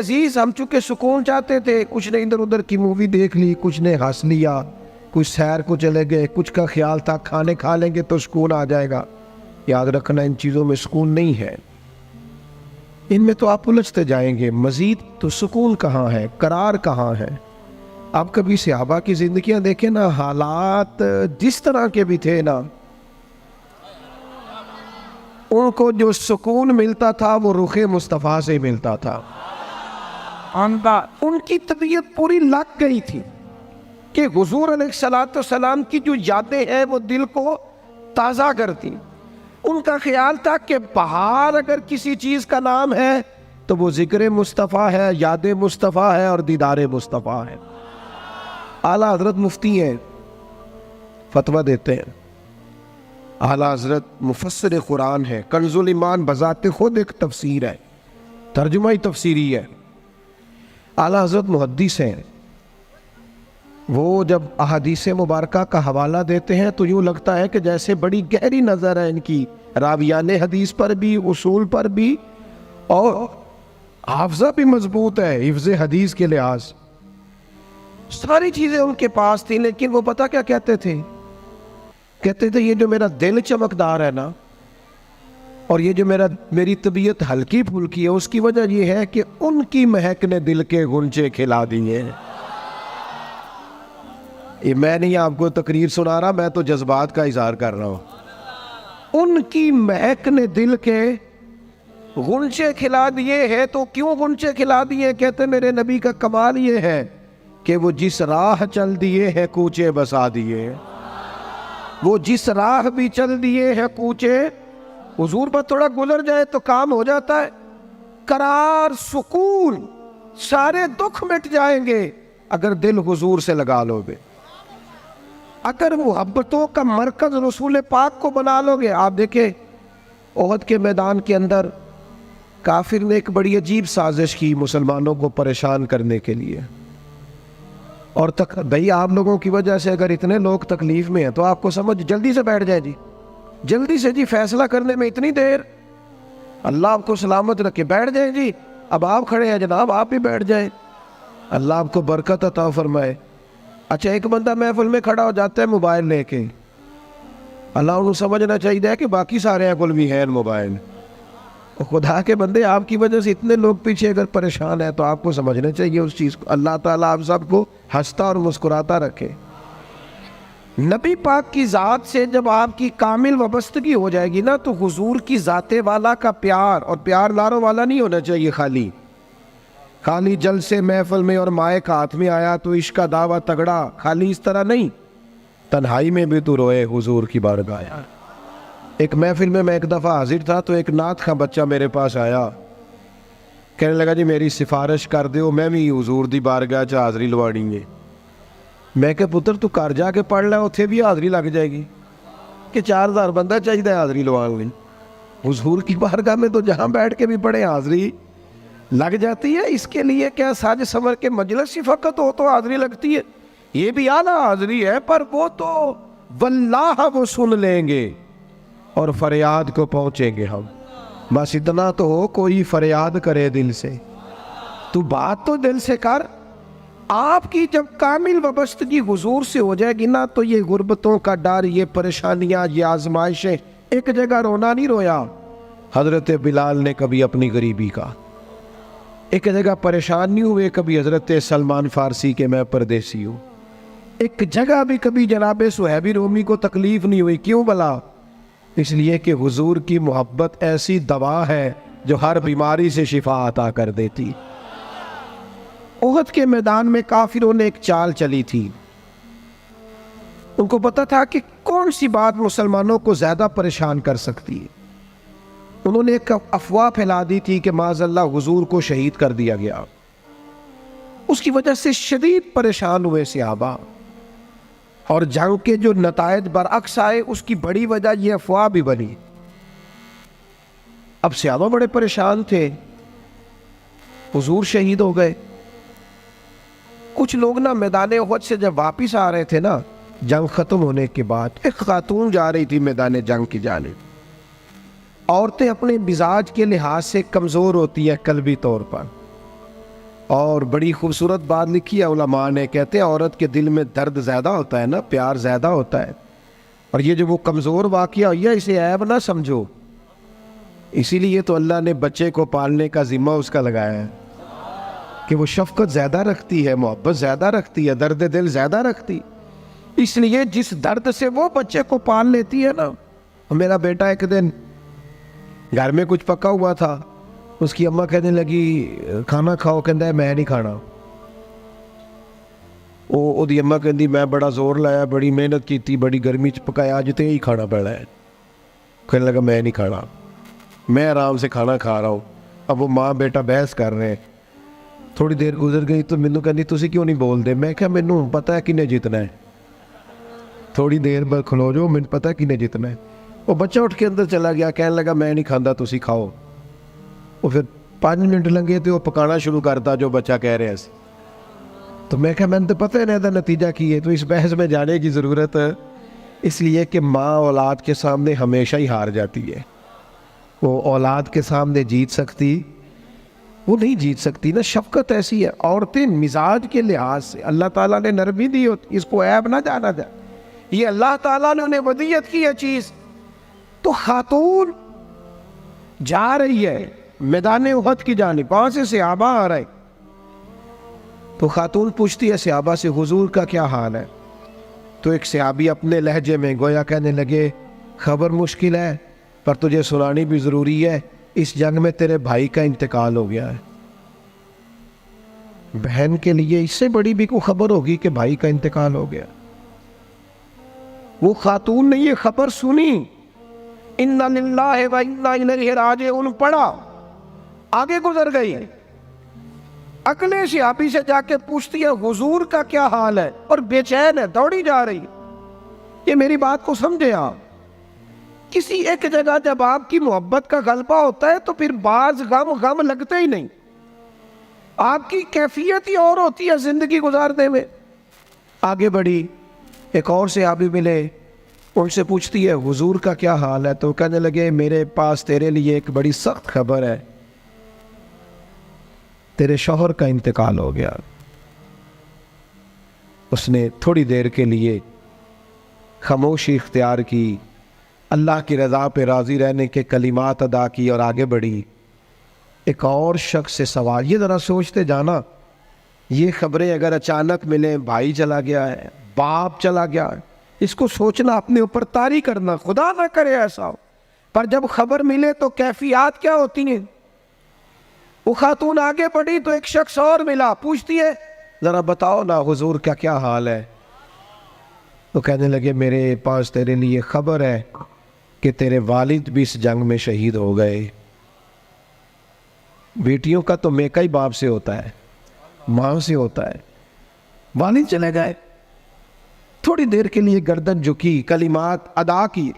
عزیز ہم چونکہ سکون چاہتے تھے، کچھ نے ادھر ادھر کی مووی دیکھ لی، کچھ نے ہنس لیا، کچھ سیر کو چلے گئے، کچھ کا خیال تھا کھانے کھا لیں گے تو سکون آ جائے گا۔ یاد رکھنا ان چیزوں میں سکون نہیں ہے، ان میں تو آپ الجھتے جائیں گے۔ مزید تو سکون کہاں ہے، قرار کہاں ہے؟ آپ کبھی صحابہ کی زندگیاں دیکھیں نا، حالات جس طرح کے بھی تھے نا، ان کو جو سکون ملتا تھا وہ رخ مصطفیٰ سے ملتا تھا۔ ان کی طبیعت پوری لگ گئی تھی کہ حضور علیہ السلام کی جو یادیں ہیں وہ دل کو تازہ کرتی۔ ان کا خیال تھا کہ بہار اگر کسی چیز کا نام ہے تو وہ ذکر مصطفیٰ ہے، یاد مصطفیٰ ہے اور دیدار مصطفیٰ ہے۔ اعلیٰ حضرت مفتی ہیں، فتویٰ دیتے ہیں۔ اعلیٰ حضرت مفسر قرآن ہے، کنز الایمان بذات خود ایک تفسیر ہے، ترجمہ ہی تفسیری ہے۔ اعلیٰ حضرت محدث ہیں، وہ جب احادیث مبارکہ کا حوالہ دیتے ہیں تو یوں لگتا ہے کہ جیسے بڑی گہری نظر ہے ان کی، راویان حدیث پر بھی، اصول پر بھی، اور حافظہ بھی مضبوط ہے حفظ حدیث کے لحاظ۔ ساری چیزیں ان کے پاس تھیں، لیکن وہ پتہ کیا کہتے تھے؟ کہتے تھے یہ جو میرا دل چمکدار ہے نا، اور یہ جو میری طبیعت ہلکی پھلکی ہے، اس کی وجہ یہ ہے کہ ان کی مہک نے دل کے غنچے کھلا دیے ہیں۔ یہ میں نہیں آپ کو تقریر سنا رہا، میں تو جذبات کا اظہار کر رہا ہوں۔ ان کی مہک نے دل کے غنچے کھلا دیے ہیں۔ تو کیوں غنچے کھلا دیے؟ کہتے میرے نبی کا کمال یہ ہے کہ وہ جس راہ چل دیے ہیں کوچے بسا دیے ہیں۔ وہ جس راہ بھی چل دیے ہیں کوچے، حضور پر تھوڑا گزر جائے تو کام ہو جاتا ہے۔ قرار، سکون، سارے دکھ مٹ جائیں گے اگر دل حضور سے لگا لو گے، اگر محبتوں کا مرکز رسول پاک کو بنا لو گے۔ آپ دیکھیں احد کے میدان کے اندر کافر نے ایک بڑی عجیب سازش کی مسلمانوں کو پریشان کرنے کے لیے، اور بھئی آپ لوگوں کی وجہ سے اگر اتنے لوگ تکلیف میں ہیں تو آپ کو سمجھ جلدی سے بیٹھ جائے جی، جلدی سے جی، فیصلہ کرنے میں اتنی دیر، اللہ آپ کو سلامت رکھے، بیٹھ جائیں جی، اب آپ کھڑے ہیں جناب، آپ بھی بیٹھ جائیں، اللہ آپ کو برکت عطا فرمائے۔ اچھا ایک بندہ محفل میں کھڑا ہو جاتا ہے موبائل لے کے، اللہ انہوں سمجھنا چاہیے کہ باقی سارے ہیں کل بھی ہیں موبائل۔ خدا کے بندے آپ کی وجہ سے اتنے لوگ پیچھے اگر پریشان ہیں تو آپ کو سمجھنا چاہیے اس چیز کو۔ اللہ تعالیٰ آپ سب کو ہنستا اور مسکراتا رکھے۔ نبی پاک کی ذات سے جب آپ کی کامل وابستگی ہو جائے گی نا تو حضور کی ذات والا کا پیار، اور پیار لاروں والا نہیں ہونا چاہیے، خالی جلسے محفل میں اور مائک ہاتھ میں آیا تو عشق کا دعویٰ تگڑا، خالی اس طرح نہیں، تنہائی میں بھی تو روئے حضور کی بارگاہ۔ ایک محفل میں ایک دفعہ حاضر تھا تو ایک نعت خواں بچہ میرے پاس آیا، کہنے لگا جی میری سفارش کر دیو، میں بھی حضور دی بارگاہ چ حاضری لوانی ہے۔ میں کہ پتر تو گھر جا کے پڑھ لے، اتھے بھی حاضری لگ جائے گی، کہ 4000 بندہ چاہیے حاضری لوان لی۔ حضور کی بارگاہ میں تو جہاں بیٹھ کے بھی پڑھے حاضری لگ جاتی ہے۔ اس کے لیے کیا ساج سمر کے مجلس ہی فقط ہو تو حاضری لگتی ہے؟ یہ بھی اعلیٰ حاضری ہے، پر وہ تو واللہ وہ سن لیں گے اور فریاد کو پہنچیں گے ہم۔ بس اتنا تو ہو، کوئی فریاد کرے دل سے، تو بات تو دل سے کر۔ آپ کی جب کامل وابستگی حضور سے ہو جائے گی نا تو یہ غربتوں کا ڈر، یہ پریشانیاں، یہ آزمائشیں، ایک جگہ رونا نہیں رویا حضرت بلال نے کبھی اپنی غریبی کا، ایک جگہ پریشان نہیں ہوئے کبھی حضرت سلمان فارسی کے میں پردیسی ہوں، ایک جگہ بھی کبھی جناب صہیب رومی کو تکلیف نہیں ہوئی۔ کیوں بلا؟ اس لیے کہ حضور کی محبت ایسی دوا ہے جو ہر بیماری سے شفا عطا کر دیتی۔ احد کے میدان میں کافروں نے ایک چال چلی تھی، ان کو پتا تھا کہ کون سی بات مسلمانوں کو زیادہ پریشان کر سکتی ہے۔ انہوں نے ایک افواہ پھیلا دی تھی کہ معاذ اللہ حضور کو شہید کر دیا گیا۔ اس کی وجہ سے شدید پریشان ہوئے صحابہ، اور جنگ کے جو نتائج برعکس آئے اس کی بڑی وجہ یہ افواہ بھی بنی۔ اب صحابہ بڑے پریشان تھے، حضور شہید ہو گئے۔ کچھ لوگ نا میدان احد سے جب واپس آ رہے تھے نا جنگ ختم ہونے کے بعد، ایک خاتون جا رہی تھی میدان جنگ کی جانب۔ عورتیں اپنے مزاج کے لحاظ سے کمزور ہوتی ہیں قلبی طور پر، اور بڑی خوبصورت بات لکھی ہے علماء نے، کہتے ہیں عورت کے دل میں درد زیادہ ہوتا ہے نا، پیار زیادہ ہوتا ہے، اور یہ جو وہ کمزور واقعہ ہوئی ہے اسے عیب نہ سمجھو، اسی لیے تو اللہ نے بچے کو پالنے کا ذمہ اس کا لگایا ہے کہ وہ شفقت زیادہ رکھتی ہے، محبت زیادہ رکھتی ہے، درد دل زیادہ رکھتی، اس لیے جس درد سے وہ بچے کو پال لیتی ہے نا۔ میرا بیٹا ایک دن گھر میں کچھ پکا ہوا تھا، اس کی اماں کہنے لگی کھانا کھاؤ، کہندا ہے میں نہیں کھانا۔ وہ دی اماں کہندی میں بڑا زور لایا، بڑی محنت کیتی، بڑی گرمی چ پکایا، اج تے ہی کھانا پڑا ہے۔ کہنے لگا میں نہیں کھانا، میں آرام سے کھانا کھا رہا ہوں۔ اب وہ ماں بیٹا بحث کر رہے ہیں، تھوڑی دیر گزر گئی تو مینوں کہندی تسی کیوں نہیں بول دے؟ میں کہا مینوں پتہ ہے کنے جیتنا ہے، تھوڑی دیر بعد کھلو جو، مینوں پتہ ہے کنے جیتنا ہے۔ وہ بچہ اٹھ کے اندر چلا گیا، کہنے لگا میں نہیں کھاندا، تسی کھاؤ۔ وہ پھر 5 منٹ لگے تو وہ پکانا شروع کرتا جو بچہ کہہ رہے ہیں، تو میں کہا میں تو پتہ ہے نا نتیجہ کی ہے، تو اس بحث میں جانے کی ضرورت ہے، اس لیے کہ ماں اولاد کے سامنے ہمیشہ ہی ہار جاتی ہے، وہ اولاد کے سامنے جیت سکتی وہ نہیں جیت سکتی نا۔ شفقت ایسی ہے، عورتیں مزاج کے لحاظ سے اللہ تعالیٰ نے نرمی دی ہوتی، اس کو عیب نہ جانا جائے، یہ اللہ تعالیٰ نے انہیں ودیت کی ہے چیز۔ تو خاتون جا رہی ہے میدان احد کی جانب، وہاں سے صحابہ آ رہے، تو خاتون پوچھتی ہے صحابہ سے حضور کا کیا حال ہے؟ تو ایک صحابی اپنے لہجے میں گویا کہنے لگے خبر مشکل ہے پر تجھے سنانی بھی ضروری ہے، اس جنگ میں تیرے بھائی کا انتقال ہو گیا ہے۔ بہن کے لیے اس سے بڑی بھی کوئی خبر ہوگی کہ بھائی کا انتقال ہو گیا؟ وہ خاتون نے یہ خبر سنی، اِنَّا لِلَّهِ وَإِنَّا إِلَيْهِ رَاجِعُونَ پڑھا، آگے گزر گئی، اگلے صحابی سے جا کے پوچھتی ہے حضور کا کیا حال ہے، اور بے چین ہے، دوڑی جا رہی۔ یہ میری بات کو سمجھے آپ، کسی ایک جگہ جب آپ کی محبت کا غلبہ ہوتا ہے تو پھر بعض غم لگتے ہی نہیں، آپ کی کیفیت ہی اور ہوتی ہے زندگی گزارنے میں۔ آگے بڑھی، ایک اور صحابی ملے، ان سے پوچھتی ہے حضور کا کیا حال ہے، تو کہنے لگے میرے پاس تیرے لیے ایک بڑی سخت خبر ہے، تیرے شوہر کا انتقال ہو گیا۔ اس نے تھوڑی دیر کے لیے خاموشی اختیار کی، اللہ کی رضا پہ راضی رہنے کے کلمات ادا کی اور آگے بڑھی۔ ایک اور شخص سے سوال، یہ ذرا سوچتے جانا، یہ خبریں اگر اچانک ملیں، بھائی چلا گیا ہے، باپ چلا گیا ہے، اس کو سوچنا، اپنے اوپر طاری کرنا، خدا نہ کرے ایسا ہو، پر جب خبر ملے تو کیفیات کیا ہوتی ہیں۔ وہ خاتون آگے بڑھی تو ایک شخص اور ملا، پوچھتی ہے ذرا بتاؤ نا حضور کا کیا حال ہے؟ تو کہنے لگے میرے پاس تیرے لیے خبر ہے کہ تیرے والد بھی اس جنگ میں شہید ہو گئے۔ بیٹیوں کا تو میکا ہی باپ سے ہوتا ہے، ماں سے ہوتا ہے، والد چلے گئے۔ تھوڑی دیر کے لیے گردن جھکی، کلمات ادا کی،